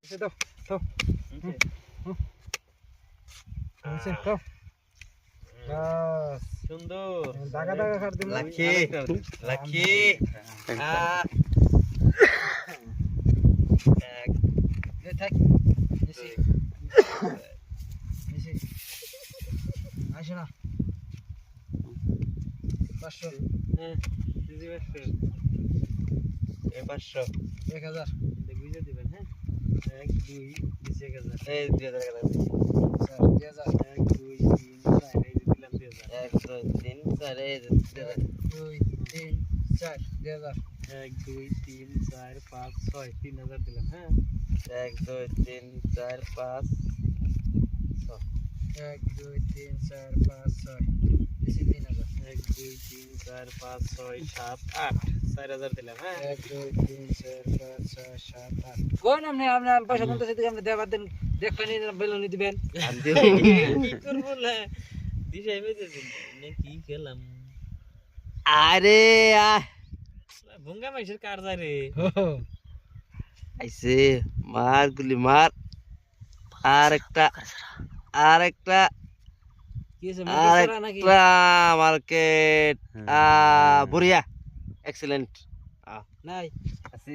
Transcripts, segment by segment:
এসে দাও দাও এসে দাও বাস সুন্দর দাগা দাগা কাট দিন লাকি লাকি এ থাক এসে এসে আসো না 500 হ্যাঁ দিদি 500 1000 বুঝে দিবেন হ্যাঁ 1 2 নিচে 1000 এই 2000 টাকা স্যার 2000 1 2 3 4 এই দিলাম 2000 1 2 3 4 এই 2 3 4 2000 1 2 3 4 5 6 3000 দিলাম হ্যাঁ 1 2 3 4 5 1 2 3 4 5 6 বেশি 3000 1 2 3 4 5 6 7 8 4000 দিলাম হ্যাঁ 1 2 3 4 5 6 7 8 কোন আপনি আপনার পয়সা কোনটা সেদিকে আপনি দেবার দেন দেখবেন বেলুনি দিবেন কি করব না দিশাই বেঁচে দিন নে কি খেলাম আরে ভুঙ্গা মাইসের কার যায় রে আইসে মার গুলি মার আরেকটা কি আছে মার্কেট নাকি মার্কেট বড়িয়া এক্সেলেন্ট নাই আসি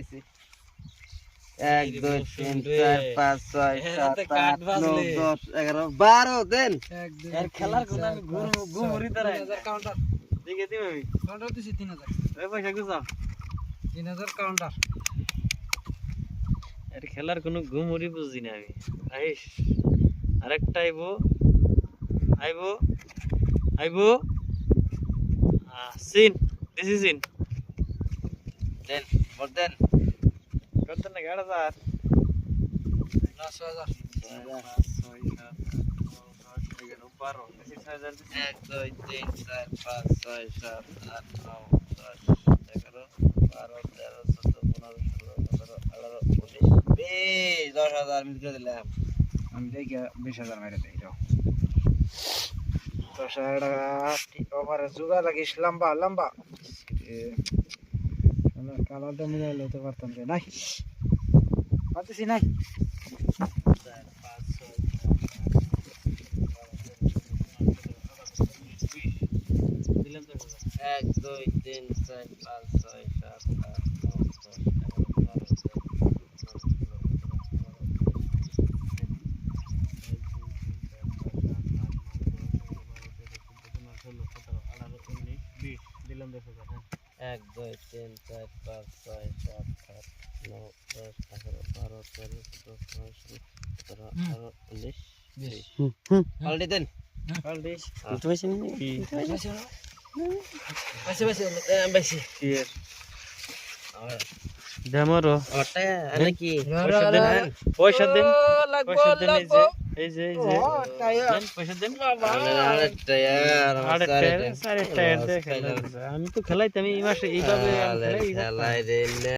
1 2 3 4 5 6 7 8 9 10 11 12 দেন 1 2 এর খেলার কোন আমি ঘুমুরি দাঁড়াই 3000 কাউন্টার দেখে দিম আমি কাউন্টার দিছি 3000 ওই পয়সা গুছাও 3000 কাউন্টার এর খেলার কোনো ঘুমুরি বুঝি না আমি আইস আরেকটা আইবো সিন দিস ইজ ইন দেন ভোট দেন কত না 8000 10000 1 2 3 4 5 6 7 8 9 10 11 12 13 14 15 16 17 18 19 20 10,000 মিল করে দিলাম আমি দেখি 20000 মেরে দেই দাও 10000 টাকা ওভার জুগা লাগিস লম্বা লম্বা আমার কালারটা মিলাই লইতে পারতাম রে নাই পাচ্ছি নাই দিলাম তো 1 2 3 4 5 6 7 8 9 10 11 12 দিলাম 10,000 হ্যাঁ 1 2 3 4 5 6 7 8 9 10 11 12 13 14 15 16 17 18 19 অলরেডি দেন অলরেডি বেশি ইয়ার দেমরো ওটা নাকি পয়সা দেন লাগবো এই যে দেন পয়সা দেন আরেকটা यार আরে টায়ার দেখেন আমি তো খেলাইতাম এই মাসে এইভাবে আমি খেলাই খেলাই রে